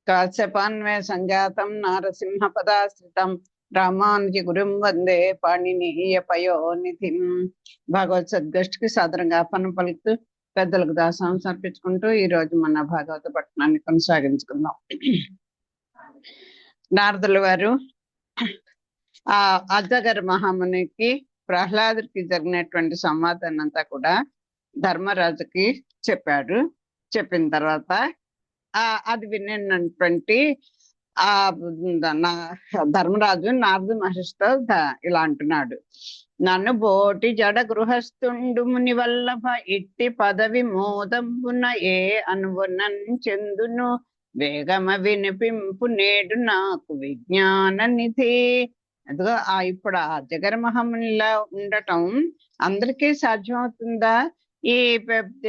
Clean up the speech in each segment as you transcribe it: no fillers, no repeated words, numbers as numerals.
కాశ్యపాన్వయ సంజాతం నారసింహ పదాశ్రితం రామానుజి గురుం వందే పాణినీయ పయోనిధిం. భాగవత్ సద్గోష్ఠికి సాదరంగా ఆహ్వానం పలుకుతూ పెద్దలకు దాసం సమర్పించుకుంటూ ఈ రోజు మన భాగవత పట్టణాన్ని కొనసాగించుకుందాం. నారదుల వారు ఆ అజగర్ మహామునికి ప్రహ్లాదుడికి జరిగినటువంటి సంవాదాన్ని అంతా కూడా ధర్మరాజుకి చెప్పాడు. చెప్పిన తర్వాత అది విన్నటువంటి ఆ ధర్మరాజు నారద మహర్షితో ఇలా అంటున్నాడు: నన్ను బోటి జడ గృహస్థుండు ముని వల్లభ ఇట్టి పదవి మోదంబున ఏ అనువునన్ చెందును వేగమ వినిపింపు నేడు నాకు విజ్ఞాన నిధి. అదిగో ఇప్పుడు ఆ జగర మహామునిలా ఉండటం అందరికీ సాధ్యమవుతుందా? ఈ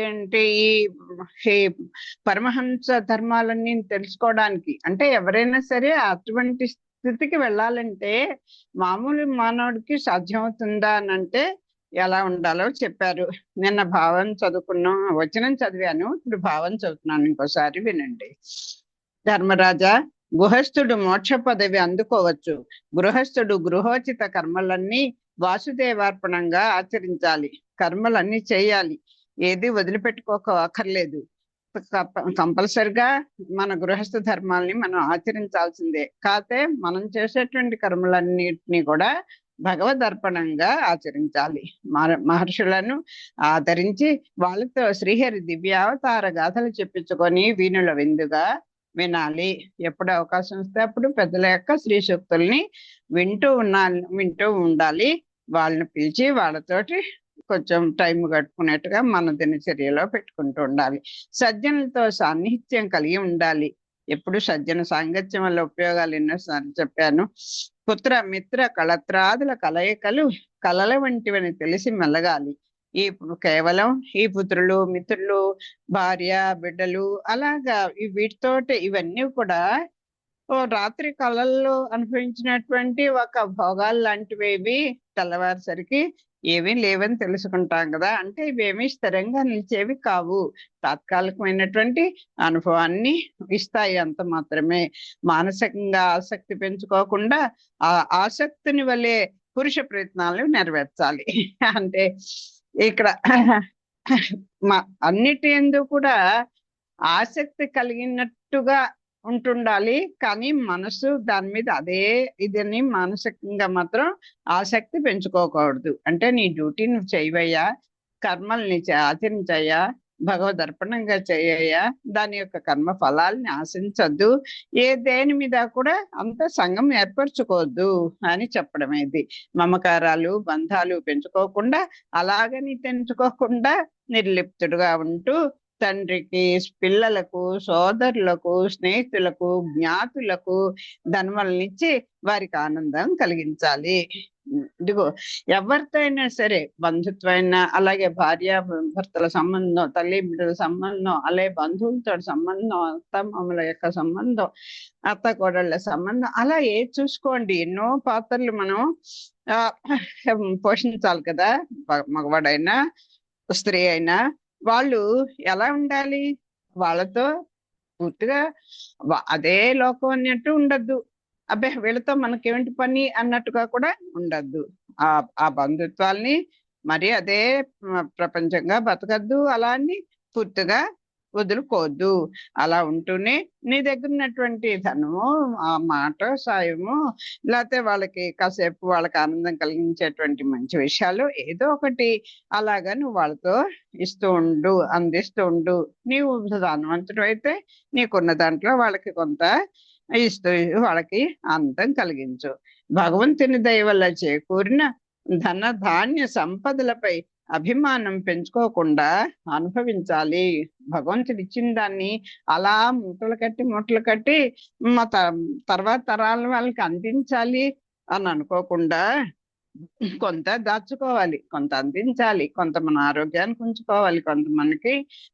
ఏంటి ఈ పరమహంస ధర్మాలన్నీ తెలుసుకోవడానికి అంటే ఎవరైనా సరే అటువంటి స్థితికి వెళ్ళాలంటే మామూలు మానవుడికి సాధ్యమవుతుందా అని అంటే ఎలా ఉండాలో చెప్పారు. నిన్న భావం చదువుకున్నాం, వచనం చదివాను, ఇప్పుడు భావం చదువుతున్నాను, ఇంకోసారి వినండి. ధర్మరాజా, గృహస్థుడు మోక్ష పదవి అందుకోవచ్చు. గృహస్థుడు గృహోచిత కర్మలన్నీ వాసుదేవార్పణంగా ఆచరించాలి. కర్మలన్నీ చేయాలి, ఏది వదిలిపెట్టుకోక అక్కర్లేదు. కంపల్సరిగా మన గృహస్థ ధర్మాలని మనం ఆచరించాల్సిందే. కాకపోతే మనం చేసేటువంటి కర్మలన్నిటినీ కూడా భగవదర్పణంగా ఆచరించాలి. మహర్షులను ఆదరించి వాళ్ళతో శ్రీహరి దివ్యావతార గాథలు చెప్పించుకొని వీణుల విందుగా వినాలి. ఎప్పుడు అవకాశం వస్తే అప్పుడు పెద్దల యొక్క శ్రీ సూక్తుల్ని వింటూ ఉండాలి. వాళ్ళని పిలిచి వాళ్ళతోటి కొంచెం టైం గడుపుకునేట్టుగా మన దినచర్యలో పెట్టుకుంటూ ఉండాలి. సజ్జనులతో సాన్నిహిత్యం కలిగి ఉండాలి. ఎప్పుడు సజ్జన సాంగత్యం వల్ల ఉపయోగాలు ఎన్నోసార్లు చెప్పాను. పుత్ర మిత్ర కళత్రాదుల కలయికలు కలల వంటివని తెలిసి మెలగాలి. కేవలం ఈ పుత్రులు మిత్రులు భార్య బిడ్డలు అలాగా వీటితోటి ఇవన్నీ కూడా రాత్రి కళల్లో అనుభవించినటువంటి ఒక భోగాలు లాంటివి తెల్లవారుసరికి ఏమీ లేవని తెలుసుకుంటాం కదా. అంటే ఇవేమీ స్థిరంగా నిలిచేవి కావు, తాత్కాలికమైనటువంటి అనుభవాన్ని ఇస్తాయి, అంత మాత్రమే. మానసికంగా ఆసక్తి పెంచుకోకుండా ఆ ఆసక్తిని వలె పురుష ప్రయత్నాలు నెరవేర్చాలి. అంటే ఇక్కడ అన్నిటి యందు కూడా ఆసక్తి కలిగినట్టుగా ఉంటుండాలి, కానీ మనసు దాని మీద అదే ఇదని మానసికంగా మాత్రం ఆసక్తి పెంచుకోకూడదు. అంటే నీ డ్యూటీ నువ్వు చేయవయ్యా, కర్మల్ని ఆచరించయ్యా, భగవదర్పణంగా చేయయ్యా, దాని యొక్క కర్మ ఫలాల్ని ఆశించద్దు, దేని మీద కూడా అంత సంఘం ఏర్పరచుకోవద్దు అని చెప్పడం. ఇది మమకారాలు బంధాలు పెంచుకోకుండా, అలాగని తెంచుకోకుండా నిర్లిప్తుడుగా ఉంటూ తండ్రికి, పిల్లలకు, సోదరులకు, స్నేహితులకు, జ్ఞాతులకు ధనములనిచ్చి వారికి ఆనందం కలిగించాలి. ఇదిగో ఎవరితో అయినా సరే, బంధుత్వమైనా, అలాగే భార్య భర్తల సంబంధం, తల్లి బిడ్డల సంబంధం, అలాగే బంధువులతో సంబంధం, అత్తమామల యొక్క సంబంధం, అత్త కోడళ్ళ సంబంధం, అలా చూసుకోండి. ఎన్నో పాత్రలు మనం పోషించాలి కదా. మగవాడైనా స్త్రీ అయినా వాళ్ళు ఎలా ఉండాలి? వాళ్ళతో పూర్తిగా అదే లోకం అన్నట్టు ఉండద్దు. అబ్బే వీళ్ళతో మనకేమిటి పని అన్నట్టుగా కూడా ఉండద్దు. ఆ బంధుత్వాల్ని మరి అదే ప్రపంచంగా బతకద్దు, అలా అని పూర్తిగా వదులుకోవద్దు. అలా ఉంటూనే నీ దగ్గర ఉన్నటువంటి ధనము, ఆ మాట సాయము, లేకపోతే వాళ్ళకి కాసేపు వాళ్ళకి ఆనందం కలిగించేటువంటి మంచి విషయాలు ఏదో ఒకటి అలాగా నువ్వు వాళ్ళతో ఇస్తూ ఉండు, అందిస్తూ ఉండు. నీవు ధనవంతుడు అయితే నీకున్న దాంట్లో వాళ్ళకి కొంత ఇస్తూ వాళ్ళకి ఆనందం కలిగించు. భగవంతుని దయ వల్ల చేకూరిన ధన ధాన్య సంపదలపై అభిమానం పెంచుకోకుండా అనుభవించాలి. భగవంతుడు ఇచ్చిన దాన్ని అలా మూటలు కట్టి తర్వాత తరాల వాళ్ళకి అందించాలి అని అనుకోకుండా కొంత దాచుకోవాలి, కొంత అందించాలి, కొంత మన ఆరోగ్యానికి ఉంచుకోవాలి, కొంత మనకి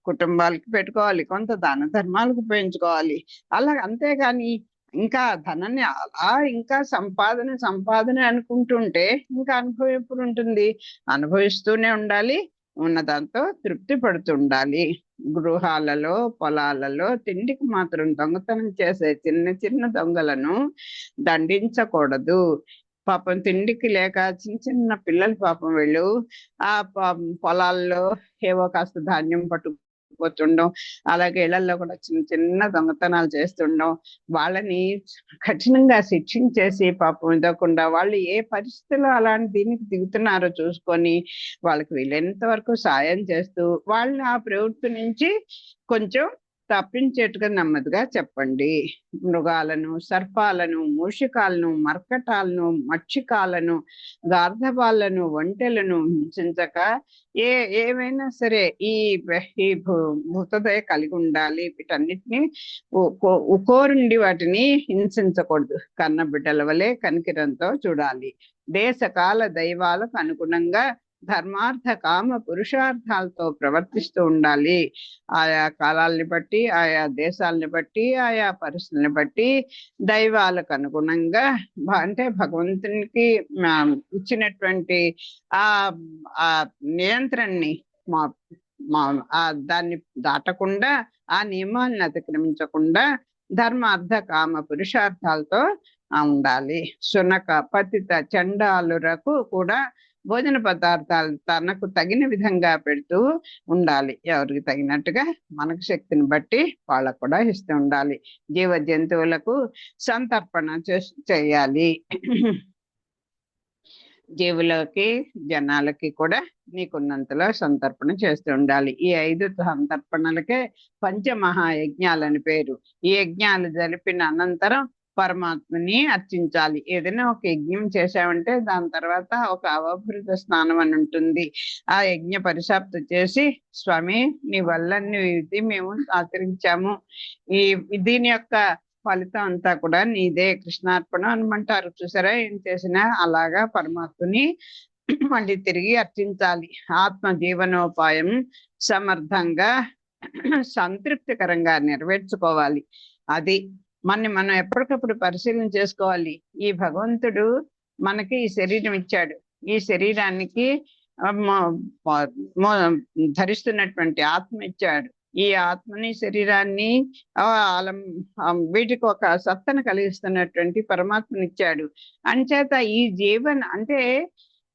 కుటుంబాలకి పెట్టుకోవాలి, కొంత దాన ధర్మాలకు ఉపయోగించుకోవాలి. అలా అంతేగాని ఇంకా ధనాన్ని అలా ఇంకా సంపాదన అనుకుంటుంటే ఇంకా అనుభవం ఎప్పుడు ఉంటుంది? అనుభవిస్తూనే ఉండాలి, ఉన్న దాంతో తృప్తి పడుతుండాలి. గృహాలలో, పొలాలలో తిండికి మాత్రం దొంగతనం చేసే చిన్న చిన్న దొంగలను దండించకూడదు. పాపం తిండికి లేక చిన్న చిన్న పిల్లలు పాపం వీళ్ళు ఆ పొలాల్లో ఏవో కాస్త ధాన్యం పట్టుకుపోతుండడం, అలాగే ఇళ్లలో కూడా చిన్న చిన్న దొంగతనాలు చేస్తుండడం, వాళ్ళని కఠినంగా శిక్షించేసి పాపం ఇదకుండా వాళ్ళు ఏ పరిస్థితిలో అలాంటి దీనికి దిగుతున్నారో చూసుకొని వాళ్ళకి వీలైనంత వరకు సాయం చేస్తూ వాళ్ళు ఆ ప్రవృత్తి నుంచి కొంచెం తప్పించేట్టుగా నెమ్మదిగా చెప్పండి. మృగాలను, సర్పాలను, మూషికాలను, మర్కటాలను, మక్షికాలను, గార్ధబాలను, ఒంటెలను హింసించక ఏమైనా సరే ఈ భూతదయ కలిగి ఉండాలి. వీటన్నిటిని ఉకోరుండి వాటిని హింసించకూడదు. కన్న బిడ్డల వలె కనికిరంతో చూడాలి. దేశకాల దైవాలకు అనుగుణంగా ధర్మార్థ కామ పురుషార్థాలతో ప్రవర్తిస్తూ ఉండాలి. ఆయా కాలాలని బట్టి, ఆయా దేశాలని బట్టి, ఆయా పరిస్థితులను బట్టి దైవాలకు అనుగుణంగా అంటే భగవంతునికి ఇచ్చినటువంటి ఆ నియంత్రణని దాన్ని దాటకుండా, ఆ నియమాలను అతిక్రమించకుండా ధర్మార్థ కామ పురుషార్థాలతో ఉండాలి. శునక, పతిత, చండాలురకు కూడా భోజన పదార్థాలు తనకు తగిన విధంగా పెడుతూ ఉండాలి. ఎవరికి తగినట్టుగా మనకు శక్తిని బట్టి వాళ్ళకు కూడా ఇస్తూ ఉండాలి. జీవ జంతువులకు సంతర్పణ చేయాలి. జీవులకి, జనాలకి కూడా నీకున్నంతలో సంతర్పణ చేస్తూ ఉండాలి. ఈ 5 సంతర్పణలకే పంచమహాయజ్ఞాలని పేరు. ఈ యజ్ఞాలు జరిపిన అనంతరం పరమాత్మని అర్చించాలి. ఏదైనా ఒక యజ్ఞం చేసామంటే దాని తర్వాత ఒక అవభృత స్నానం అని ఉంటుంది. ఆ యజ్ఞ పరిసప్తి చేసి, స్వామి నీ వల్ల ఇది మేము ఆచరించాము, దీని యొక్క ఫలితం అంతా కూడా నీదే, కృష్ణార్పణ అనమంటారు చూసారా. ఏం చేసినా అలాగా పరమాత్మని మళ్ళీ తిరిగి అర్చించాలి. ఆత్మ జీవనోపాయం సమర్థంగా సంతృప్తికరంగా నెరవేర్చుకోవాలి. అది మనం ఎప్పటికప్పుడు పరిశీలన చేసుకోవాలి. ఈ భగవంతుడు మనకి ఈ శరీరం ఇచ్చాడు. ఈ శరీరానికి ధరిస్తున్నటువంటి ఆత్మ ఇచ్చాడు. ఈ ఆత్మని, శరీరాన్ని వీటికి ఒక సత్తను కలిగిస్తున్నటువంటి పరమాత్మనిచ్చాడు. అంచేత ఈ జీవన అంటే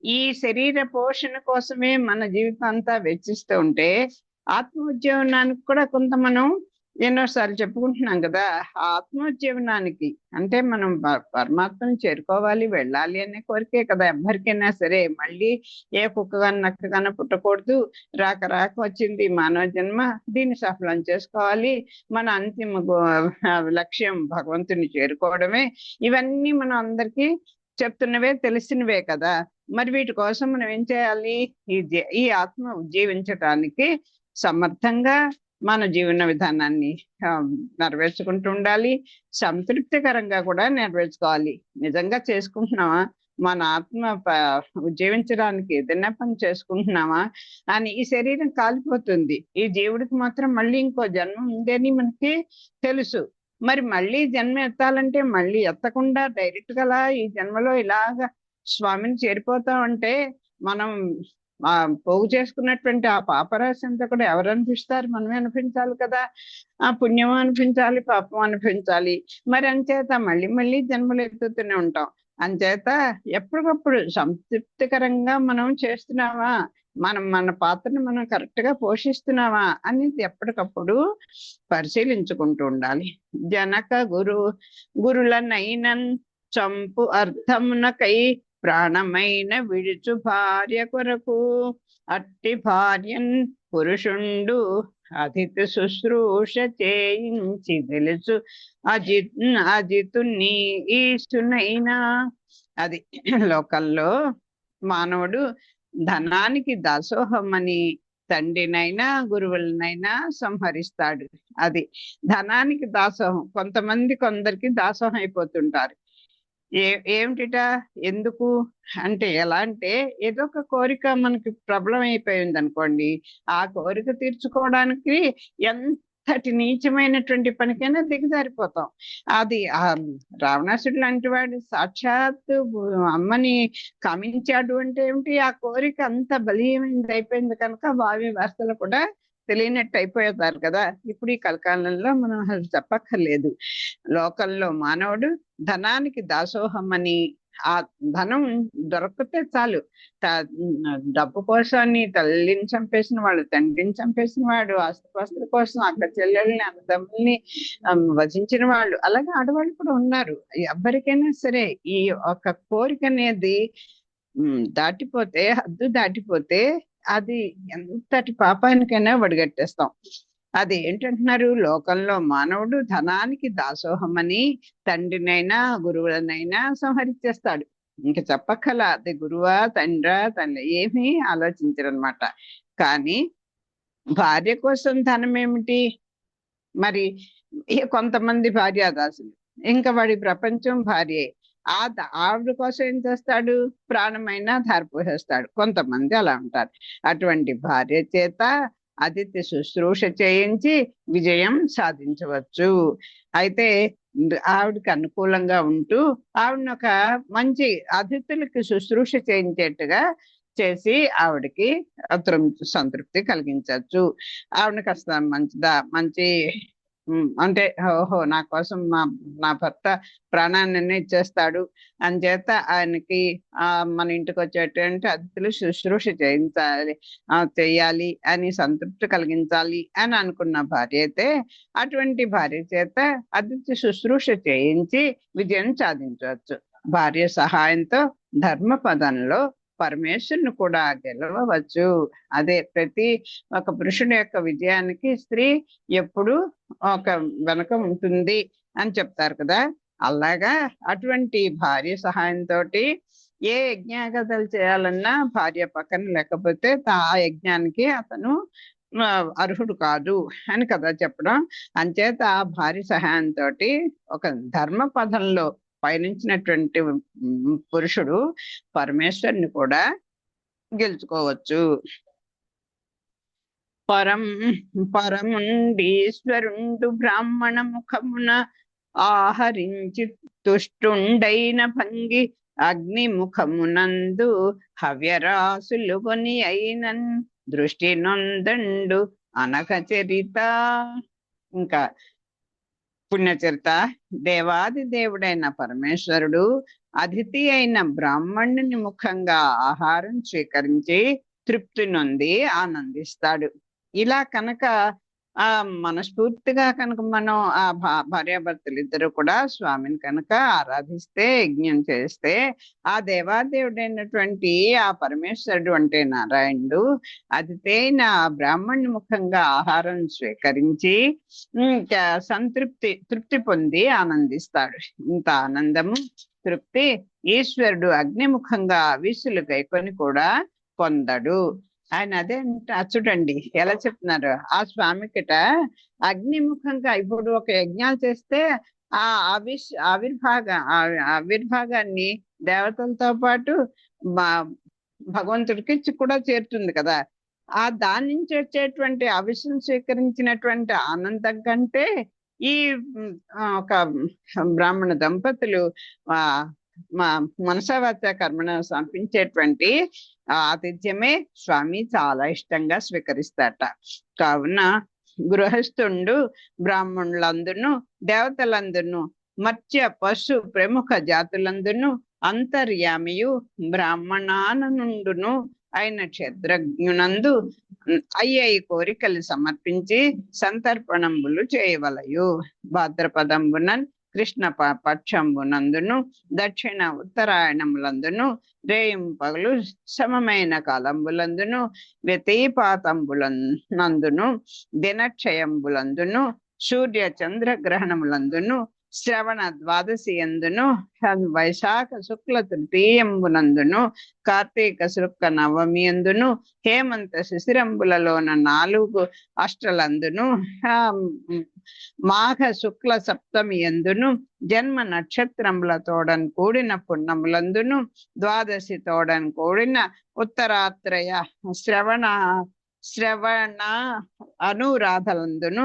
ఈ శరీర పోషణ కోసమే మన జీవితం అంతా వెచ్చిస్తూ ఉంటే, ఆత్మోజ్జీవనానికి కూడా కొంత మనం ఎన్నోసార్లు చెప్పుకుంటున్నాం కదా. ఆత్మోజ్జీవనానికి అంటే మనం పరమాత్మను చేరుకోవాలి, వెళ్ళాలి అనే కోరికే కదా ఎవరికైనా సరే. మళ్ళీ ఏ కుక్కగానో నక్కగానో పుట్టకూడదు, రాక రాక వచ్చింది మానవ జన్మ, దీన్ని సఫలం చేసుకోవాలి, మన అంతిమ లక్ష్యం భగవంతుని చేరుకోవడమే. ఇవన్నీ మనం అందరికీ చెప్తున్నవే, తెలిసినవే కదా. మరి వీటి కోసం మనం ఏం చేయాలి? ఈ ఆత్మ ఉజ్జీవించటానికి సమర్థంగా మన జీవన విధానాన్ని నెరవేర్చుకుంటూ ఉండాలి. సంతృప్తికరంగా కూడా నెరవేర్చుకోవాలి. నిజంగా చేసుకుంటున్నావా? మన ఆత్మ ఉజ్జీవించడానికి ఏదైనా పని చేసుకుంటున్నావా అని. ఈ శరీరం కాలిపోతుంది. ఈ జీవుడికి మాత్రం మళ్ళీ ఇంకో జన్మ ఉందని మనకి తెలుసు. మరి మళ్ళీ జన్మ ఎత్తాలంటే మళ్ళీ ఎత్తకుండా డైరెక్ట్ గా ఈ జన్మలో ఇలాగా స్వామిని చేరిపోతామంటే మనం పోగు చేసుకున్నటువంటి ఆ పాపరాశి అంతా కూడా ఎవరు అనిపిస్తారు? మనమే అనిపించాలి కదా. ఆ పుణ్యం అనిపించాలి, పాపం అనిపించాలి. మరి అంచేత మళ్ళీ మళ్ళీ జన్మలు ఎత్తుతూనే ఉంటాం. అంచేత ఎప్పటికప్పుడు సంతృప్తికరంగా మనం చేస్తున్నావా, మన పాత్రను మనం కరెక్ట్ గా పోషిస్తున్నావా అనేది ఎప్పటికప్పుడు పరిశీలించుకుంటూ ఉండాలి. జనక గురులనైనన్ చంపు అర్థమునకై ప్రాణమైన విడుచు భార్య కొరకు, అట్టి భార్యన్ పురుషుండు అతిథి శుశ్రూష చేయించి తెలుసు అజితుని ఈస్తునైనా. అది లోకల్లో మానవుడు ధనానికి దాసోహం అని తండ్రినైనా గురువులనైనా సంహరిస్తాడు. అది ధనానికి దాసోహం. కొందరికి దాసోహం అయిపోతుంటారు. ఏమిటిట? ఎందుకు అంటే ఎలా అంటే, ఏదో ఒక కోరిక మనకి ప్రబలం అయిపోయింది అనుకోండి, ఆ కోరిక తీర్చుకోవడానికి ఎంతటి నీచమైనటువంటి పనికైనా దిగజారిపోతాం. అది రావణాసుడు లాంటి వాడు సాక్షాత్ అమ్మని కామించాడు అంటే ఏమిటి? ఆ కోరిక అంత బలీయమైనది అయిపోయింది కనుక వావి వరుసలు కూడా తెలియనట్టు అయిపోతారు కదా. ఇప్పుడు ఈ కలకాలంలో మనం అసలు చెప్పక్కర్లేదు. లోకంలో మానవుడు ధనానికి దాసోహం అని, ఆ ధనం దొరికితే చాలు. డబ్బు కోసాన్ని తల్లిని చంపేసిన వాడు, తండ్రిని చంపేసిన వాడు, ఆస్తిపాస్తుల కోసం అక్క చెల్లెల్ని అన్నదమ్ముల్ని వధించిన వాళ్ళు, అలాగే ఆడవాళ్ళు కూడా ఉన్నారు. ఎవరికైనా సరే ఈ ఒక కోరిక అనేది దాటిపోతే, హద్దు దాటిపోతే అది ఎంతటి పాపానికైనా వడిగట్టేస్తాం. అది ఏంటంటున్నారు, లోకంలో మానవుడు ధనానికి దాసోహమని తండ్రినైనా గురువులనైనా సంహరించేస్తాడు. ఇంక చెప్పక్కల అది గురువా తండ్రా తల్లి ఏమీ ఆలోచించరనమాట. కానీ భార్య కోసం ధనం ఏమిటి మరి? కొంతమంది భార్యాదాసులు, ఇంకా వాడి ప్రపంచం భార్యే. ఆవిడ కోసం ఏం చేస్తాడు, ప్రాణమైనా ధారపోసేస్తాడు. కొంతమంది అలా ఉంటారు. అటువంటి భార్య చేత అతిథి శుశ్రూష చేయించి విజయం సాధించవచ్చు. అయితే ఆవిడకి అనుకూలంగా ఉంటూ ఆవిడని ఒక మంచి అతిథులకి శుశ్రూష చేయించేట్టుగా చేసి ఆవిడకి సంతృప్తి కలిగించవచ్చు. ఆవిడని కాస్త మంచి అంటే ఓహో నా కోసం నా భర్త ప్రాణాన్ని ఇచ్చేస్తాడు అని చేత ఆయనకి మన ఇంటికి వచ్చేటువంటి అతిథులు శుశ్రూష చేయాలి అని సంతృప్తి కలిగించాలి అని అనుకున్న భార్య అయితే అటువంటి భార్య చేత అతిథి శుశ్రూష చేయించి విజయం సాధించవచ్చు. భార్య సహాయంతో ధర్మ పదంలో పరమేశ్వరుని కూడా గెలవవచ్చు. అదే ప్రతి ఒక పురుషుని యొక్క విజయానికి స్త్రీ ఎప్పుడు ఒక వెనక ఉంటుంది అని చెప్తారు కదా. అలాగా అటువంటి భార్య సహాయంతో ఏ యజ్ఞాగతలు చేయాలన్నా భార్య పక్కన లేకపోతే ఆ యజ్ఞానికి అతను అర్హుడు కాదు అని కదా చెప్పడం. అంచేత ఆ భార్య సహాయంతో ఒక ధర్మ పదంలో పయనించినటువంటి పురుషుడు పరమేశ్వరుని కూడా గెలుచుకోవచ్చు. పరముండీశ్వరుండు బ్రాహ్మణ ముఖమున ఆహరించి తుష్టుండైన భంగి అగ్ని ముఖమునందు హవ్యరాసులు కొని అయినన్ దృష్టి నొందండు అనక చరిత. ఇంకా పుణ్యచరిత, దేవాది దేవుడైన పరమేశ్వరుడు అతిథి అయిన బ్రాహ్మణుని ముఖంగా ఆహారం స్వీకరించి తృప్తి నొంది ఆనందిస్తాడు. ఇలా కనుక మనస్ఫూర్తిగా కనుక మనం ఆ భార్యాభర్తలు ఇద్దరు కూడా స్వామిని కనుక ఆరాధిస్తే, యజ్ఞం చేస్తే, ఆ దేవాదేవుడైనటువంటి ఆ పరమేశ్వరుడు అంటే నారాయణుడు అతిథైన బ్రాహ్మణుని ముఖంగా ఆహారం స్వీకరించి తృప్తి పొంది ఆనందిస్తాడు. ఇంత ఆనందము తృప్తి ఈశ్వరుడు అగ్నిముఖంగా విసులు గైకొని కూడా పొందడు. ఆయన అదే చూడండి ఎలా చెప్తున్నారు. ఆ స్వామికిట అగ్నిముఖంగా ఇప్పుడు ఒక యజ్ఞాలు చేస్తే ఆ ఆవిర్భాగాన్ని దేవతలతో పాటు భగవంతుడికి కూడా చేరుతుంది కదా. ఆ దాని నుంచి వచ్చేటువంటి అవిషం స్వీకరించినటువంటి ఆనందం కంటే ఈ ఒక బ్రాహ్మణ దంపతులు మనసావాచ కర్మను సమర్పించేటువంటి ఆతిథ్యమే స్వామి చాలా ఇష్టంగా స్వీకరిస్తాట. కావున గృహస్థుండు బ్రాహ్మణులందును దేవతలందును మత్స్య పశు ప్రముఖ జాతులందును అంతర్యామియు బ్రాహ్మణానందును అయిన క్షేత్రజ్ఞునందు అయ్యయి కోరికలు సమర్పించి సంతర్పణంబులు చేయవలయు. భాద్రపదంబునన్ కృష్ణ పక్షంబునందును దక్షిణ ఉత్తరాయణములందును రేయింపగలు సమమైన కాలంబులందును వ్యతిపాతంబులందును దినక్షయంబులందును సూర్య చంద్ర గ్రహణములందును శ్రవణ ద్వాదశి ఎందును వైశాఖ శుక్ల తృతీయంబునందును కార్తీక శుక్ల నవమి ఎందును హేమంత శిశిరంబులలోన 4 అష్టలందును మాఘ శుక్ల సప్తమి ఎందును జన్మ నక్షత్రముల తోడన్ కూడిన పున్నములందును ద్వాదశి తోడన్ కూడిన ఉత్తరాత్రయ శ్రవణ అనురాధలందును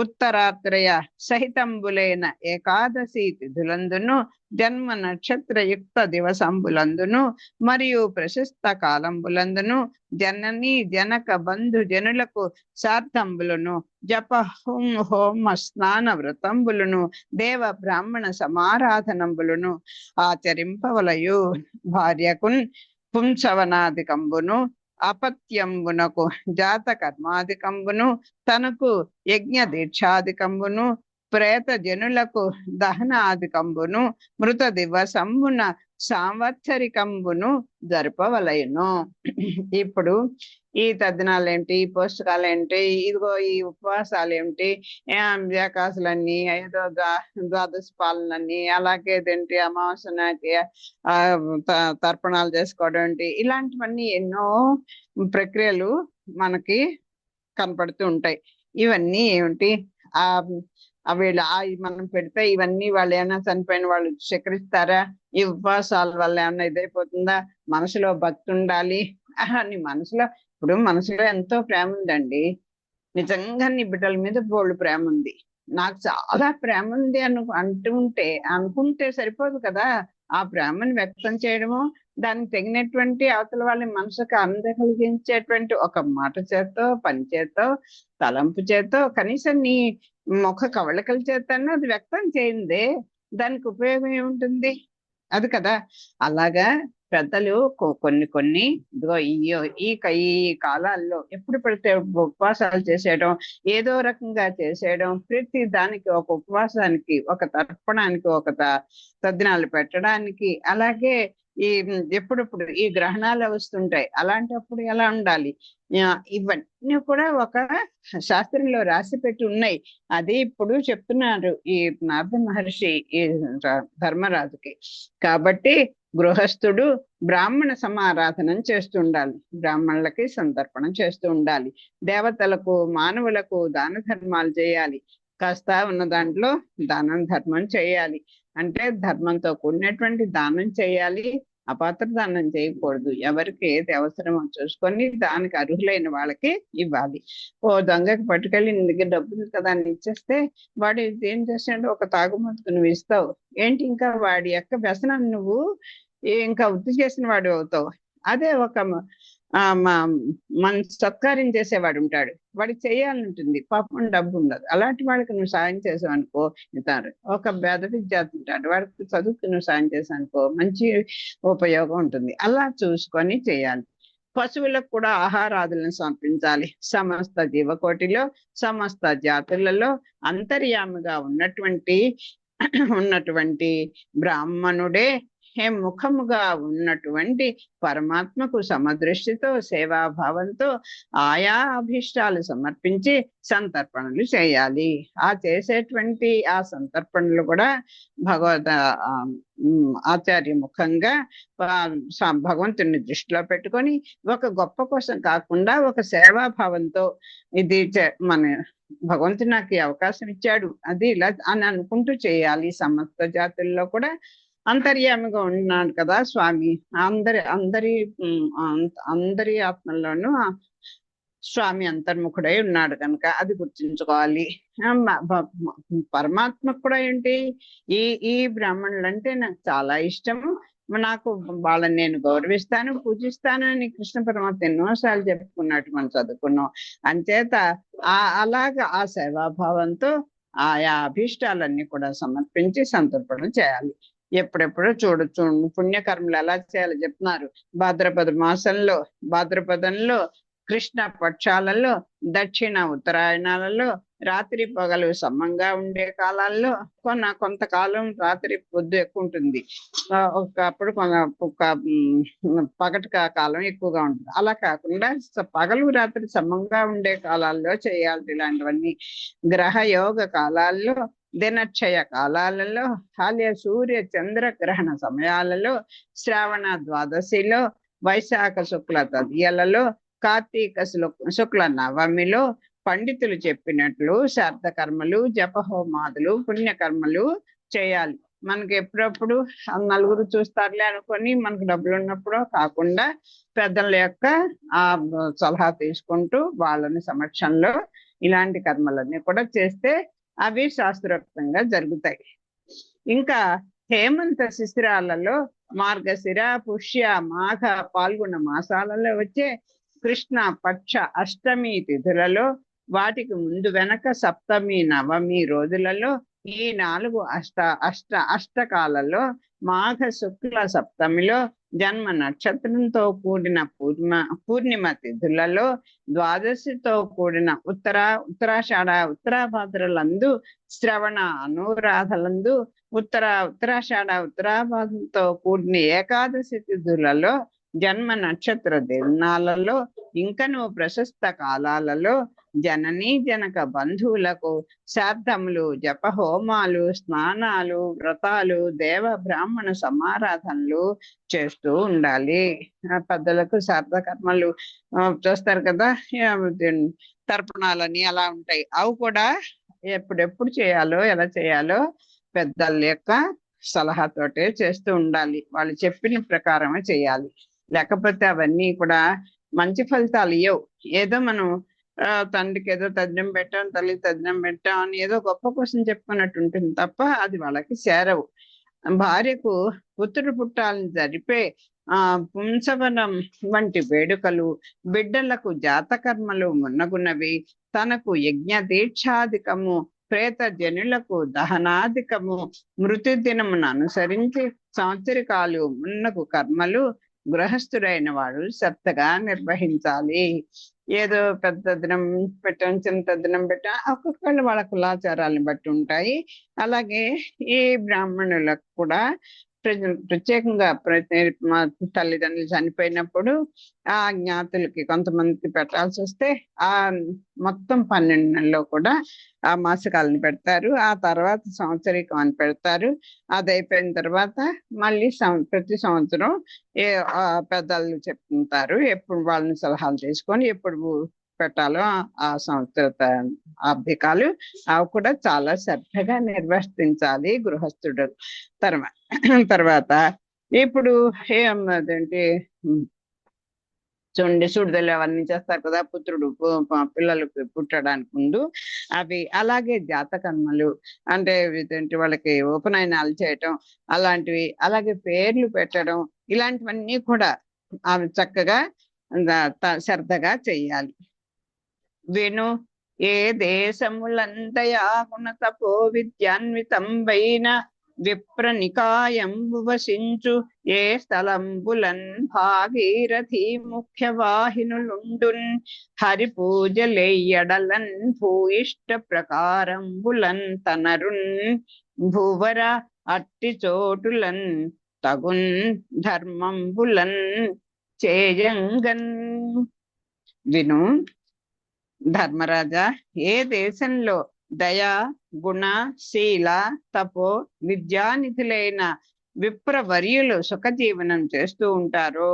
ఉత్తరాత్రయ సహితంబులైన ఏకాదశి తిథులందును జన్మ నక్షత్రయుక్త దివసంబులందును మరియు ప్రశస్త కాలంబులందును జనని జనక బంధు జనులకు సార్థంబులను జప హోమ స్నాన వ్రతంబులను దేవ బ్రాహ్మణ సమారాధనంబులను ఆచరింపవలయు. భార్యకున్ పుంసవనాధికంబును అపత్యంబునకు జాత కర్మాధికంబును తనకు యజ్ఞ దీక్షాధికంబును ప్రేత జనులకు దహనాధికంబును మృత దివసంబున సాంవత్సరికంబును జరపవలయును. ఇప్పుడు ఈ తద్దినాలేంటి, ఈ పుస్తకాలేంటి, ఇదిగో ఈ ఉపవాసాలు ఏమిటి, ఏకాసులన్నీ, ఏదో ద్వాదశ పాలనని, అలాగే ఏంటి అమావాస్యకి తర్పణాలు చేసుకోవడం ఏంటి, ఇలాంటివన్నీ ఎన్నో ప్రక్రియలు మనకి కనపడుతూ ఉంటాయి. ఇవన్నీ ఏమిటి, వీళ్ళు మనం పెడితే ఇవన్నీ వాళ్ళు ఏమైనా చనిపోయిన వాళ్ళు స్వీకరిస్తారా? ఈ ఉపవాసాల వల్ల ఏమన్నా ఇదైపోతుందా? మనసులో భక్తి ఉండాలి అని మనసులో, ఇప్పుడు మనసులో ఎంతో ప్రేమ ఉందండి. నిజంగా నీ బిడ్డల మీద బోళ్ళు ప్రేమ ఉంది, నాకు చాలా ప్రేమ ఉంది అనుకుంటే సరిపోదు కదా. ఆ ప్రేమను వ్యక్తం చేయడము, దానికి తగినటువంటి అవతల వాళ్ళ మనసుకు అందగలిగించేటువంటి ఒక మాట చేతో, పని చేతో, తలంపు చేతో, కనీసం నీ ముఖ కవళికల చేతను అది వ్యక్తం చేయిందే, దానికి ఉపయోగం ఏముంటుంది? అది కదా. అలాగా పెద్దలు కొన్ని ఇదిగో ఈ కాలాల్లో ఎప్పుడు పడితే ఉపవాసాలు చేసేయడం, ఏదో రకంగా చేసేయడం, ప్రతి దానికి ఒక ఉపవాసానికి, ఒక తర్పణానికి, ఒక తద్దినాలు పెట్టడానికి, అలాగే ఈ ఎప్పుడప్పుడు ఈ గ్రహణాలు వస్తుంటాయి, అలాంటప్పుడు ఎలా ఉండాలి, ఇవన్నీ కూడా ఒక శాస్త్రంలో రాసి పెట్టి ఉన్నాయి. అది ఇప్పుడు చెప్తున్నారు ఈ నారద మహర్షి ఈ ధర్మరాజుకి. కాబట్టి గృహస్థుడు బ్రాహ్మణ సమారాధనం చేస్తూ ఉండాలి, బ్రాహ్మణులకి సంతర్పణం చేస్తూ ఉండాలి, దేవతలకు మానవులకు దాన ధర్మాలు చేయాలి, కాస్త ఉన్న దాంట్లో దానం ధర్మం చేయాలి. అంటే ధర్మంతో కూడినటువంటి దానం చేయాలి, అపాత్ర దానం చేయకూడదు. ఎవరికి ఏది అవసరమో చూసుకొని దానికి అర్హులైన వాళ్ళకి ఇవ్వాలి. ఓ దొంగకి పట్టుకెళ్ళి నీ దగ్గర డబ్బులు కదా అని ఇచ్చేస్తే వాడు ఏం చేస్తాడు, ఒక తాగుమతుకు నువ్వు ఇస్తావు ఏంటి, ఇంకా వాడి యొక్క వ్యసనాన్ని నువ్వు ఇంకా వృద్ధి చేసిన వాడు అవుతావు. అదే ఒక మన సత్కార్యం చేసేవాడు ఉంటాడు, వాడికి చేయాలని ఉంటుంది, పాపం డబ్బు ఉండదు, అలాంటి వాడికి నువ్వు సాయం చేసావు అనుకో ఇస్తారు. ఒక పేద విద్యార్థి ఉంటాడు, వాడికి చదువుకు నువ్వు సాయం చేసావు అనుకో మంచి ఉపయోగం ఉంటుంది. అలా చూసుకొని చేయాలి. పశువులకు కూడా ఆహారాదులను సమర్పించాలి. సమస్త జీవకోటిలో, సమస్త జాతులలో అంతర్యామిగా ఉన్నటువంటి బ్రాహ్మణుడే ముఖముగా ఉన్నటువంటి పరమాత్మకు సమదృష్టితో, సేవాభావంతో ఆయా అభిష్టాలు సమర్పించి సంతర్పణలు చేయాలి. ఆ చేసేటువంటి ఆ సంతర్పణలు కూడా ఆచార్య ముఖంగా భగవంతుని దృష్టిలో పెట్టుకొని, ఒక గొప్ప కోసం కాకుండా ఒక సేవాభావంతో, ఇది మన భగవంతుడు నాకు ఈ అవకాశం ఇచ్చాడు అది ఇలా అని అనుకుంటూ చేయాలి. సమస్త జాతుల్లో కూడా అంతర్యామిగా ఉన్నాడు కదా స్వామి, అందరి ఆత్మల్లోనూ స్వామి అంతర్ముఖుడై ఉన్నాడు కనుక అది గుర్తించుకోవాలి. పరమాత్మకు కూడా ఏంటి, ఈ బ్రాహ్మణులు అంటే నాకు చాలా ఇష్టము, నాకు వాళ్ళని నేను గౌరవిస్తాను, పూజిస్తాను అని కృష్ణ పరమాత్మ ఎన్నోసార్లు చెప్పుకున్నట్టు మనం చదువుకున్నాం. అంచేత అలాగా ఆ సేవాభావంతో ఆయా అభీష్టాలన్నీ కూడా సమర్పించి సంతర్పణ చేయాలి. ఎప్పుడెప్పుడో చూడొచ్చు పుణ్యకర్మలు ఎలా చేయాలో చెప్తున్నారు. భాద్రపదంలో కృష్ణ పక్షాలలో, దక్షిణ ఉత్తరాయణాలలో, రాత్రి పగలు సమంగా ఉండే కాలాల్లో, కొంతకాలం రాత్రి పొద్దు ఎక్కువ ఉంటుంది, ఒకప్పుడు పగటి కాలం ఎక్కువగా ఉంటుంది. అలా కాకుండా పగలు రాత్రి సమంగా ఉండే కాలాల్లో చేయాలి ఇలాంటివన్నీ. గ్రహ యోగ కాలాల్లో, దినక్షయ కాలాలలో, హాల్య సూర్య చంద్ర గ్రహణ సమయాలలో, శ్రావణ ద్వాదశిలో, వైశాఖ శుక్ల తదియలలో, కార్తీక శుక్ల నవమిలో పండితులు చెప్పినట్లు శ్రాద్ధ కర్మలు, జపహోమాదులు, పుణ్యకర్మలు చేయాలి. మనకి ఎప్పుడప్పుడు నలుగురు చూస్తారులే అనుకొని మనకు డబ్బులు ఉన్నప్పుడు కాకుండా పెద్దల యొక్క ఆ సలహా తీసుకుంటూ వాళ్ళని సమక్షంలో ఇలాంటి కర్మలన్నీ కూడా చేస్తే అవి శాస్త్రోక్తంగా జరుగుతాయి. ఇంకా హేమంత శిశిరాలలో మార్గశిర, పుష్య, మాఘ, పాల్గొన మాసాలలో వచ్చే కృష్ణ పక్ష అష్టమి తిథులలో, వాటికి ముందు వెనక సప్తమి నవమి రోజులలో, ఈ 4 అష్టకాలలో మాఘ శుక్ల సప్తమిలో జన్మ నక్షత్రంతో కూడిన పూర్ణిమ తిథులలో, ద్వాదశితో కూడిన ఉత్తరాషాఢ ఉత్తరాభాద్రలందు, శ్రవణ అనురాధలందు, ఉత్తరాషాఢ ఉత్తరాభాద్రతో కూడిన ఏకాదశి తిథులలో, జన్మ నక్షత్ర దినాలలో, ఇంకను ప్రశస్త కాలాలలో జననీ జనక బంధువులకు శ్రాద్ధములు, జపహోమాలు, స్నానాలు, వ్రతాలు, దేవ బ్రాహ్మణ సమారాధనలు చేస్తూ ఉండాలి. పెద్దలకు శ్రాద్ధ కర్మలు చేస్తారు కదా, తర్పణాలని అలా ఉంటాయి. అవి కూడా ఎప్పుడెప్పుడు చేయాలో ఎలా చేయాలో పెద్దల యొక్క సలహాతోటే చేస్తూ ఉండాలి. వాళ్ళు చెప్పిన ప్రకారమే చేయాలి. లేకపోతే అవన్నీ కూడా మంచి ఫలితాలు ఇవ్వవు. ఏదో మనం తండ్రికి ఏదో తద్దినం పెట్టాం, తల్లికి తద్దినం పెట్టాం అని ఏదో గొప్ప కోసం చెప్పుకున్నట్టు ఉంటుంది తప్ప అది వాళ్ళకి చేరవు. భార్యకు పుత్రుడు పుట్టాలని జరిపే పుంసవనం వంటి వేడుకలు, బిడ్డలకు జాతకర్మలు మున్నగున్నవి, తనకు యజ్ఞ దీక్షాధికము, ప్రేత జనులకు దహనాధికము, మృతి దినమును అనుసరించి సంవత్సరికాలు మున్నగు కర్మలు గృహస్థుడైన వాడు శ్రద్ధగా నిర్వహించాలి. ఏదో పెద్ద దినం పెట్టాం, చిన్న దినం పెట్టాం, ఒక్కొక్కళ్ళు వాళ్ళ కులాచారాలను బట్టి ఉంటాయి. అలాగే ఈ బ్రాహ్మణులకు కూడా ప్రత్యేకంగా తల్లిదండ్రులు చనిపోయినప్పుడు ఆ జ్ఞాతులకి కొంతమందికి పెట్టాల్సి వస్తే ఆ మొత్తం 12 నెలల్లో కూడా ఆ మాసకాలను పెడతారు. ఆ తర్వాత సంవత్సరికం అని పెడతారు. అది అయిపోయిన తర్వాత మళ్ళీ ప్రతి సంవత్సరం పెద్దలు చెప్తుంటారు, ఎప్పుడు వాళ్ళని సలహాలు తీసుకొని ఎప్పుడు పెట్టాలో ఆ సంవత్సర అభ్యకాలు అవి కూడా చాలా శ్రద్ధగా నిర్వర్తించాలి గృహస్థుడు. తర్వాత ఇప్పుడు అదేంటి సుడిదలు అవన్నీ చేస్తారు కదా, పుత్రుడు పిల్లలకు పుట్టడానికి ముందు అవి. అలాగే జాతకర్మలు అంటే వాళ్ళకి ఉపనయనాలు చేయటం అలాంటివి, అలాగే పేర్లు పెట్టడం, ఇలాంటివన్నీ కూడా అవి చక్కగా శ్రద్ధగా చెయ్యాలి. విను ఏ దేశములందయాగుణ తపో విద్యాన్వితంబైన విప్ర నికాయంబు వసించు ఏ స్థలంబులన్ భాగీరథి ముఖ్య వాహినులుండున్ హరి పూజలెయ్యడలన్ భూయిష్ట ప్రకారంబులన్ తనరున్ భూవర అట్టి చోటులన్ తగున్ ధర్మంబులన్ చేయంగన్. విను ధర్మరాజా, ఏ దేశంలో దయా గుణ శీల తపో విద్యానిధులైన విప్రవర్యులు సుఖజీవనం చేస్తూ ఉంటారో,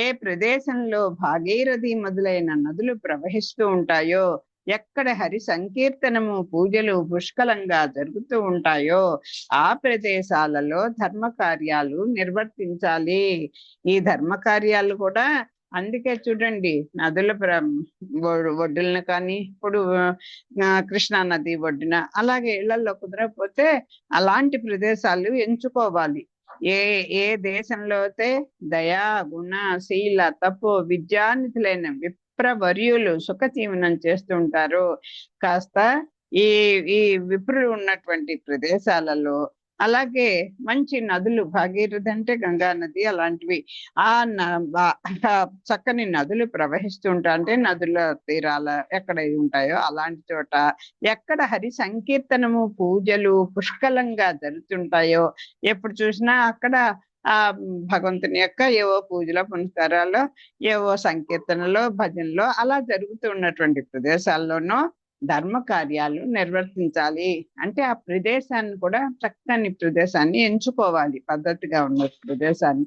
ఏ ప్రదేశంలో భాగీరథి మొదలైన నదులు ప్రవహిస్తూ ఉంటాయో, ఎక్కడ హరి సంకీర్తనము పూజలు పుష్కలంగా జరుగుతూ ఉంటాయో ఆ ప్రదేశాలలో ధర్మ కార్యాలు నిర్వర్తించాలి. ఈ ధర్మ కార్యాలు కూడా అందుకే చూడండి, నదుల ఒడ్డులను కానీ, ఇప్పుడు కృష్ణా నది ఒడ్డున, అలాగే ఇళ్లలో కుదరకపోతే అలాంటి ప్రదేశాలు ఎంచుకోవాలి. ఏ దేశంలో అయితే దయా గుణ శీల తపో విద్యానిధులైన విప్రవర్యులు సుఖజీవనం చేస్తుంటారో, కాస్త ఈ విప్రులు ఉన్నటువంటి ప్రదేశాలలో, అలాగే మంచి నదులు, భాగీరథి అంటే గంగా నది, అలాంటివి చక్కని నదులు ప్రవహిస్తుంటా అంటే నదుల తీరాల ఎక్కడ ఉంటాయో అలాంటి చోట, ఎక్కడ హరి సంకీర్తనము పూజలు పుష్కలంగా జరుగుతుంటాయో, ఎప్పుడు చూసినా అక్కడ ఆ భగవంతుని యొక్క ఏవో పూజలో పునస్కారాలు, ఏవో సంకీర్తనలో భజనలో అలా జరుగుతూ ఉన్నటువంటి ప్రదేశాల్లోనూ ధర్మ కార్యాలు నిర్వర్తించాలి. అంటే ఆ ప్రదేశాన్ని కూడా చక్కని ప్రదేశాన్ని ఎంచుకోవాలి, పద్ధతిగా ఉన్న ప్రదేశాన్ని.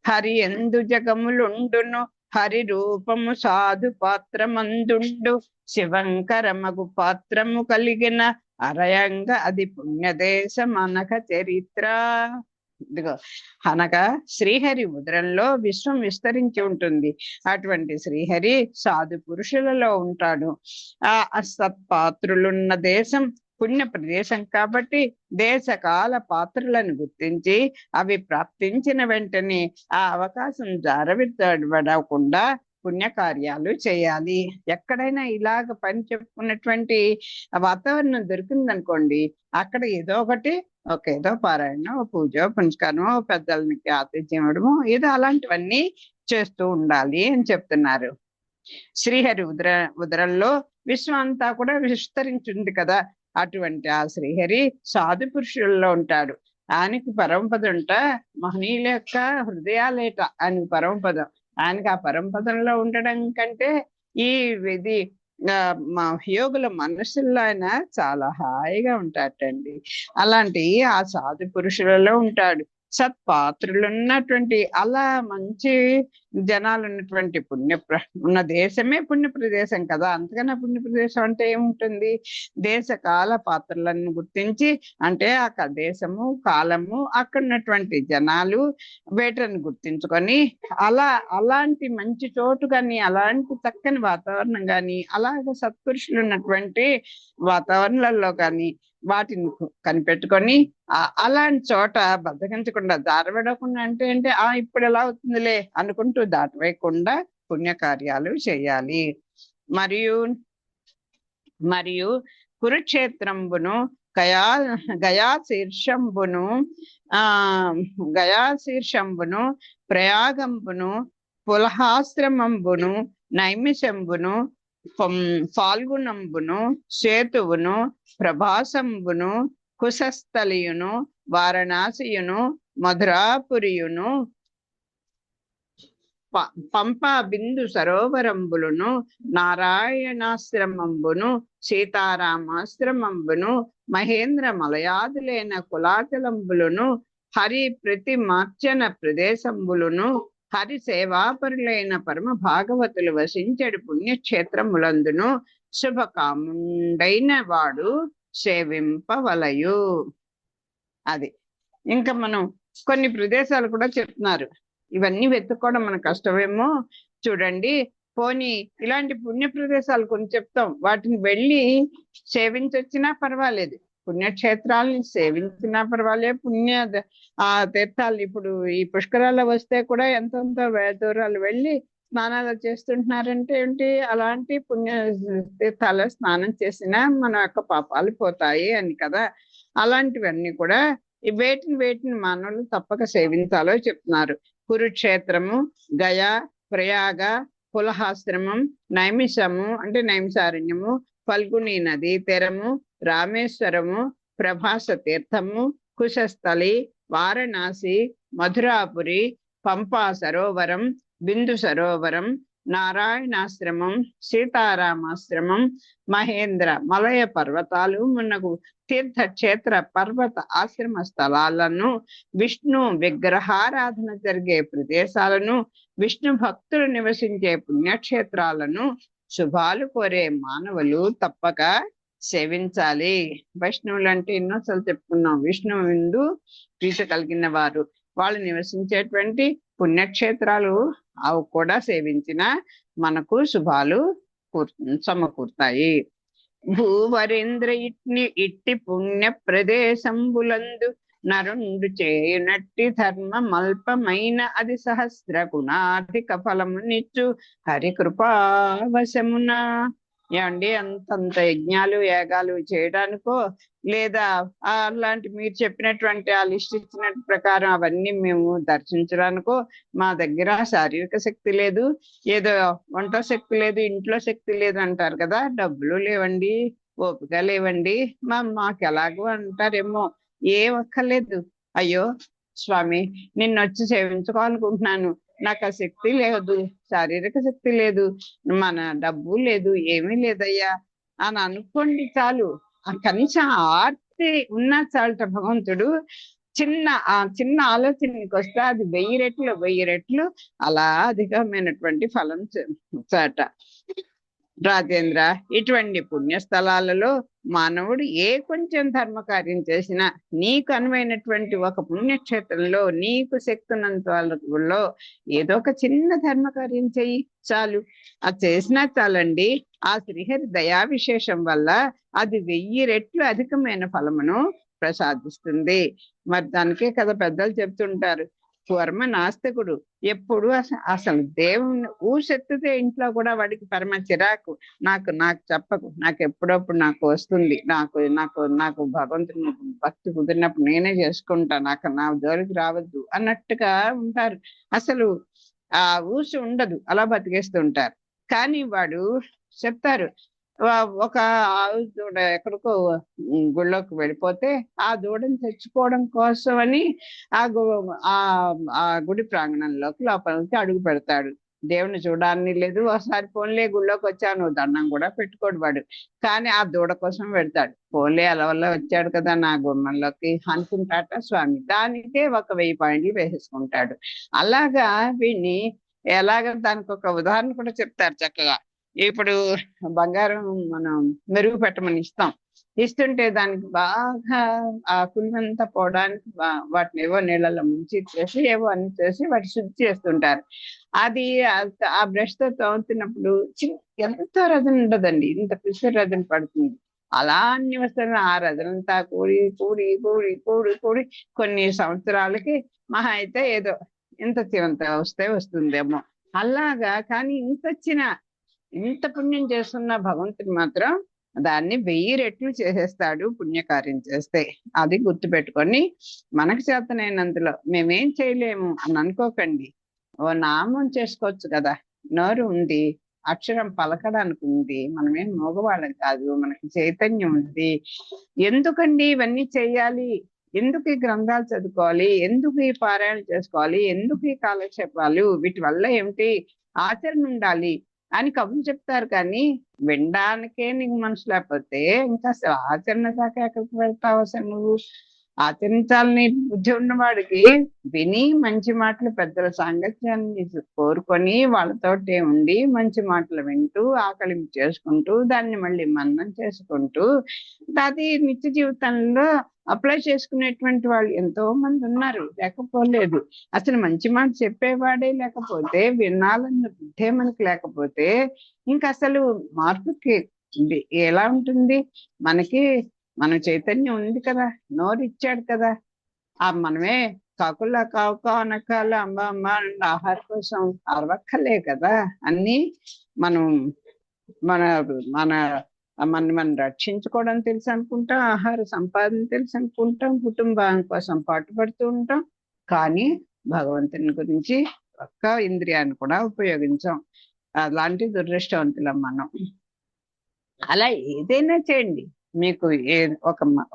హరి ఎందు జగములుండును హరి రూపము సాధు పాత్రమందుండు శివంకరమగు పాత్రము కలిగిన అరయంగా అది పుణ్యదేశం అనక చరిత్ర. ఇదిగో అనగా శ్రీహరి ఉదరంలో విశ్వం విస్తరించి ఉంటుంది. అటువంటి శ్రీహరి సాధు పురుషులలో ఉంటాడు. ఆ సత్పాత్రులున్న దేశం పుణ్య ప్రదేశం కాబట్టి దేశకాల పాత్రలను గుర్తించి అవి ప్రాప్తించిన వెంటనే ఆ అవకాశం జారవిడకుండా పుణ్యకార్యాలు చేయాలి. ఎక్కడైనా ఇలాగ పని చెప్పుకున్నటువంటి వాతావరణం దొరికిందనుకోండి, అక్కడ ఏదో ఒకటి ఏదో పారాయణ, పూజ, పునస్కారం, పెద్దలకి ఆతిథ్యం ఇవ్వడము, ఏదో అలాంటివన్నీ చేస్తూ ఉండాలి అని చెప్తున్నారు. శ్రీహరి ఉదరంలో విశ్వం అంతా కూడా విస్తరించింది కదా, అటువంటి ఆ శ్రీహరి సాధు పురుషుల్లో ఉంటాడు. ఆయనకి పరమపదంట మహనీయుల యొక్క హృదయాలేట ఆయనకి పరమపదం. ఆయనకి ఆ పరమపదంలో ఉండడం కంటే ఇది మా యోగుల మనసుల్లో ఆయన చాలా హాయిగా ఉంటాటండి. అలాంటి ఆ సాధు పురుషులలో ఉంటాడు. సత్పాత్రులు ఉన్నటువంటి అలా మంచి జనాలు ఉన్నటువంటి ఉన్న దేశమే పుణ్య ప్రదేశం కదా. అంతకన్నా పుణ్య ప్రదేశం అంటే ఏముంటుంది? దేశ కాల పాత్రలను గుర్తించి, అంటే ఆ దేశము కాలము అక్కడ ఉన్నటువంటి జనాలు వేటను గుర్తించుకొని అలాంటి మంచి చోటు కానీ, అలాంటి చక్కని వాతావరణం కానీ, అలాగ సత్పురుషులు ఉన్నటువంటి వాతావరణాలలో కానీ వాటిని కనిపెట్టుకొని అలాంటి చోట బద్దకించకుండా, దారబడకుండా, అంటే ఇప్పుడు ఎలా అవుతుందిలే అనుకుంటూ దాటవేయకుండా పుణ్యకార్యాలు చేయాలి. మరియు కురుక్షేత్రంబును గయాశీర్షంబును ప్రయాగంబును పులహాశ్రమంబును నైమిషంబును ఫాల్గుణంబును సేతువును ప్రభాసంబును కుశస్థలియును వారణాసియును మధురాపురియును పంపా బిందు సరోవరంబులను నారాయణాశ్రమంబును సీతారామాశ్రమంబును మహేంద్ర మలయాదులైన కులాచలంబులను హరి ప్రతిమార్చన ప్రదేశంబులను హరి సేవాపరులైన పరమ భాగవతులు వసించడు పుణ్యక్షేత్రములందును శుభకాముండైన వాడు సేవింపవలయు. అది ఇంకా మనం కొన్ని ప్రదేశాలు కూడా చెప్తున్నారు. ఇవన్నీ వెతుక్కోవడం మన కష్టమేమో చూడండి. పోనీ ఇలాంటి పుణ్య ప్రదేశాలు కొన్ని చెప్తాం, వాటిని వెళ్ళి సేవించొచ్చినా పర్వాలేదు, పుణ్యక్షేత్రాలని సేవించినా పర్వాలేదు, తీర్థాలు ఇప్పుడు ఈ పుష్కరాలు వస్తే కూడా ఎంతెంతో దూరాలు వెళ్ళి స్నానాలు చేస్తుంటున్నారంటే ఏంటి? అలాంటి పుణ్య తీర్థాల స్నానం చేసినా మన యొక్క పాపాలు పోతాయి అని కదా. అలాంటివన్నీ కూడా వేటిని మానవులు తప్పక సేవించాలో చెప్తున్నారు. కురుక్షేత్రము, గయా, ప్రయాగ, పులహాశ్రమం, నైమిషము అంటే నైమిషారణ్యము, ఫల్గుని నదీ తీరము, రామేశ్వరము, ప్రభాస తీర్థము, కుశస్థలి, వారణాసి, మధురాపురి, పంపా సరోవరం, బిందు సరోవరం, నారాయణాశ్రమం, సీతారామాశ్రమం, మహేంద్ర మలయ పర్వతాలు మున్నగు తీర్థక్షేత్ర పర్వత ఆశ్రమ స్థలాలను, విష్ణు విగ్రహారాధన జరిగే ప్రదేశాలను, విష్ణు భక్తులు నివసించే పుణ్యక్షేత్రాలను శుభాలు కోరే మానవులు తప్పక సేవించాలి. వైష్ణవులు అంటే ఎన్నోసార్లు చెప్పుకున్నాం, విష్ణువు విందు ప్రీతి కలిగిన వారు. వాళ్ళు నివసించేటువంటి పుణ్యక్షేత్రాలు అవి కూడా సేవించిన మనకు శుభాలు సమకూరుతాయి. భూవరేంద్ర ఇట్టి పుణ్య ప్రదేశంబులందు నరుండు చేయునట్టి ధర్మమల్పమైన అది సహస్ర గుణాధిక ఫలమునిచ్చు హరికృపావశమున. ఏమండి, అంతంత యజ్ఞాలు యాగాలు చేయడానికో లేదా అలాంటి మీరు చెప్పినటువంటి ఆ లిస్ట్ ఇచ్చిన ప్రకారం అవన్నీ మేము దర్శించడానికో మా దగ్గర శారీరక శక్తి లేదు, ఏదో వంట శక్తి లేదు, ఇంట్లో శక్తి లేదు అంటారు కదా. డబ్బులు లేవండి, ఓపిక లేవండి, మాకు ఎలాగో అంటారేమో. ఏం అక్కర్లేదు. అయ్యో స్వామి, నిన్నొచ్చి సేవించుకోవాలనుకుంటున్నాను, నాకు ఆ శక్తి లేదు, శారీరక శక్తి లేదు, మన డబ్బు లేదు, ఏమీ లేదయ్యా అని అనుకోండి చాలు. కనీసం ఆర్తి ఉన్నా చాలట. భగవంతుడు చిన్న ఆలోచనకి వస్తే అది 1000 రెట్లు అలా అధికమైనటువంటి ఫలం చాట. రాజేంద్ర, ఇటువంటి పుణ్యస్థలాలలో మానవుడు ఏ కొంచెం ధర్మకార్యం చేసినా, నీకు అనువైనటువంటి ఒక పుణ్యక్షేత్రంలో నీకు శక్తున్నంత వాళ్ళలో ఏదో ఒక చిన్న ధర్మకార్యం చెయ్యి చాలు. అది చేసినా చాలండి. ఆ శ్రీహరి దయా విశేషం వల్ల అది 1000 రెట్లు అధికమైన ఫలమును ప్రసాదిస్తుంది. మరి దానికే కదా పెద్దలు చెప్తుంటారు, వర్మ నాస్తికుడు ఎప్పుడు అసలు దేవుని ఊసెత్తితే ఇంట్లో కూడా వాడికి పరమ చిరాకు. నాకు నాకు చెప్పకు, నాకు ఎప్పుడప్పుడు నాకు వస్తుంది, నాకు నాకు నాకు భగవంతుని భక్తి కుదిరినప్పుడు నేనే చేసుకుంటా, నాకు నా జోలికి రావద్దు అన్నట్టుగా ఉంటారు. అసలు ఆ ఊసి ఉండదు, అలా బతికేస్తుంటారు. కానీ వాడు చెప్తారు, ఒక ఆవు దూడ ఎక్కడికో గుళ్ళోకి వెళ్ళిపోతే ఆ దూడని తెచ్చుకోవడం కోసం అని ఆ ఆ గుడి ప్రాంగణంలోకి లోపలికి అడుగు పెడతాడు. దేవుని చూడాలని లేదు, ఒకసారి ఫోన్లే గుళ్ళోకి వచ్చాను, దండం కూడా పెట్టుకోడు వాడు. కానీ ఆ దూడ కోసం పెడతాడు. ఫోన్లే అలవల్ల వచ్చాడు కదా నా గుమ్మంలోకి అనుకుంటాట స్వామి. దానికే 1000 పాయింట్లు వేసేసుకుంటాడు. అలాగా వీడిని ఎలాగ దానికి ఒక ఉదాహరణ కూడా చెప్తారు చక్కగా. ఇప్పుడు బంగారం మనం మెరుగు పెట్టమని ఇస్తుంటే దానికి బాగా ఆ కుళ్ళంతా పోవడానికి వాటిని ఏవో నీళ్ళలో ముంచి చేసి ఏవో అన్ని చేసి వాటి శుద్ధి చేస్తుంటారు. అది ఆ బ్రష్ తో తోముతున్నప్పుడు ఎంతో రజన ఉండదండి, ఇంత పిసి రజన పడుతుంది. అలా అన్ని వస్తున్న ఆ రజనంతా కూడి కూడి కూడి కూడి కూడి కొన్ని సంవత్సరాలకి మహా అయితే ఏదో ఇంత చివంత వస్తుందేమో. అలాగా కానీ ఇంత పుణ్యం చేస్తున్న భగవంతుడు మాత్రం దాన్ని 1000 రెట్లు చేసేస్తాడు పుణ్యకార్యం చేస్తే. అది గుర్తుపెట్టుకొని మనకు చేతనైనంతలో మేమేం చేయలేము అని అనుకోకండి. ఓ నామం చేసుకోవచ్చు కదా, నోరు ఉంది, అక్షరం పలకడానికి ఉంది, మనమేం మగవాళ్ళం కాదు, మనకి చైతన్యం ఉంది. ఎందుకండి ఇవన్నీ చెయ్యాలి? ఎందుకు ఈ గ్రంథాలు చదువుకోవాలి? ఎందుకు ఈ పారాయణ చేసుకోవాలి? ఎందుకు ఈ కాలక్షేపాలు? వీటి వల్ల ఏమిటి? ఆచరణ ఉండాలి అని కబుర్లు చెప్తారు. కానీ వినడానికే నీకు మనసు లేకపోతే ఇంకా అసలు ఆచరణ దాకా ఎక్కడికి వెళ్తావు అసలు నువ్వు? ఆచరించాలని బుద్ధి ఉన్నవాడికి విని మంచి మాటలు పెద్దల సాంగత్యాన్ని కోరుకొని వాళ్ళతోటే ఉండి మంచి మాటలు వింటూ ఆకలి చేసుకుంటూ దాన్ని మళ్ళీ మన్నం చేసుకుంటూ అది నిత్య జీవితంలో అప్లై చేసుకునేటువంటి వాళ్ళు ఎంతో మంది ఉన్నారు, లేకపోలేదు. అసలు మంచి మాట చెప్పేవాడే లేకపోతే, వినాలన్న బుద్ధే మనకి లేకపోతే ఇంకా అసలు మార్పుకి ఎలా ఉంటుంది? మన చైతన్యం ఉంది కదా, నోరు ఇచ్చాడు కదా, మనమే కాకుల్లా కావుకా అనకాల అమ్మ అమ్మ ఆహారం కోసం అరవక్కలే కదా. అన్ని మనం మన మన మనం రక్షించుకోవడం తెలుసు అనుకుంటాం, ఆహార సంపాదన తెలుసు అనుకుంటాం, కుటుంబం కోసం పాటుపడుతూ ఉంటాం. కానీ భగవంతుని గురించి ఒక్క ఇంద్రియాన్ని కూడా ఉపయోగించాం. అలాంటి దురదృష్టవంతులం మనం. అలా ఏదైనా చేయండి, మీకు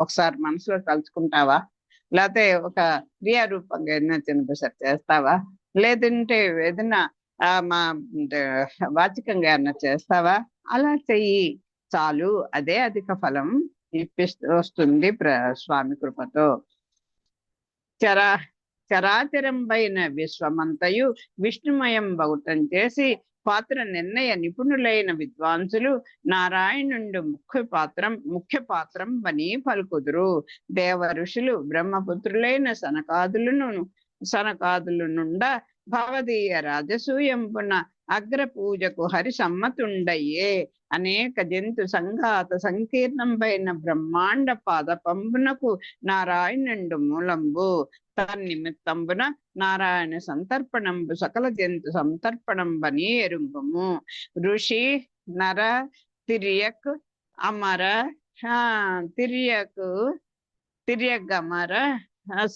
ఒకసారి మనసులో తలుచుకుంటావా, లేకపోతే ఒక క్రియారూపంగా ఏదైనా చిన్నపిసరి చేస్తావా, లేదంటే ఏదైనా వాచికంగా ఏమన్నా చేస్తావా? అలా చెయ్యి చాలు, అదే అధిక ఫలం వస్తుంది స్వామి కృపతో. చరాచరంబైన విశ్వమంతయు విష్ణుమయం బౌటం చేసి పాత్ర నిర్ణయ నిపుణులైన విద్వాంసులు నారాయణుండు ముఖ్య పాత్రం వని పలుకుదురు. దేవ ఋషులు బ్రహ్మపుత్రులైన సనకాదులు నుండ భవదీయ రాజసూయంపున అగ్ర పూజకు హరి సమ్మతుండయ్యే. అనేక జంతు సంఘాత సంకీర్ణంపైన బ్రహ్మాండ పాద పంబునకు నారాయణుండు మూలంబు. తన్నిమిత్తంబున నారాయణ సంతర్పణంబు సకల జంతు సంతర్పణంబని ఎరుంగుము. ఋషి నర తిరియక్ అమర తిరియగమర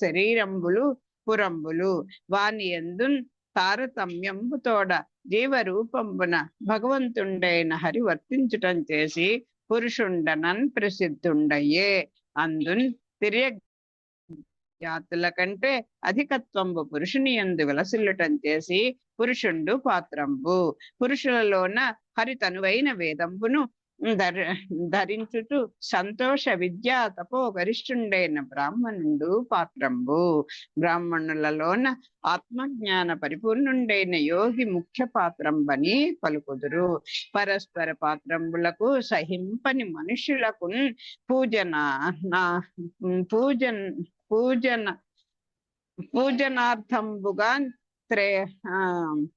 శరీరంబులు పురంబులు వాని ఎందున్ తారతమ్యంబు తోడ జీవరూపంబున భగవంతుండైన హరి వర్తించుటం చేసి పురుషుండనన్ ప్రసిద్ధుండయ్యే. అందున్ తిరియ జాతుల కంటే అధికత్వంబు పురుషుని యందు విలసిల్లుటం చేసి పురుషుండు పాత్రంబు. పురుషులలోన హరితనువైన వేదంబును ధరించుచు సంతోష విద్యా తపో గరిష్ఠుండైన బ్రాహ్మణుండు పాత్రంబు. బ్రాహ్మణులలోన ఆత్మజ్ఞాన పరిపూర్ణుండైన యోగి ముఖ్య పాత్రంబని పలుకుదురు. పరస్పర పాత్రంబులకు సహింపని మనుషులకు పూజన పూజన పూజన పూజనార్థంబుగా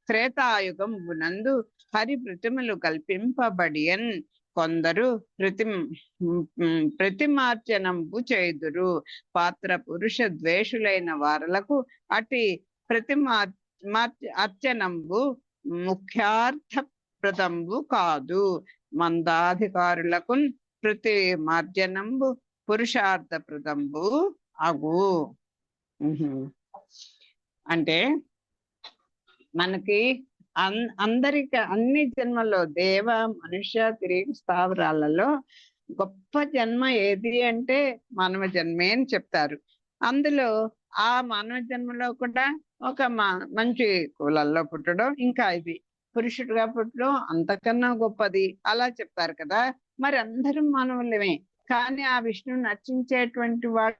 త్రేతాయుగంబునందు హరి ప్రతిమలు కల్పింపబడియన్. కొందరు ప్రతిమార్చనంబు చేదురు. పాత్ర పురుష ద్వేషులైన వారలకు అటు అర్చనంబు ముఖ్యార్థప్రదంబు కాదు. మందాధికారులకు ప్రతిమార్జనంబు పురుషార్థప్రదంబు అగు. అంటే మనకి అందరికి అన్ని జన్మల్లో దేవ మనుష్య తిరిగి స్థావరాలలో గొప్ప జన్మ ఏది అంటే మానవ జన్మే అని చెప్తారు. అందులో ఆ మానవ జన్మలో కూడా ఒక మంచి కులాల్లో పుట్టడం, ఇంకా ఇది పురుషుడుగా పుట్టడం అంతకన్నా గొప్పది అలా చెప్తారు కదా. మరి అందరం మానవులమే, కానీ ఆ విష్ణువుని నర్చించేటువంటి వాడు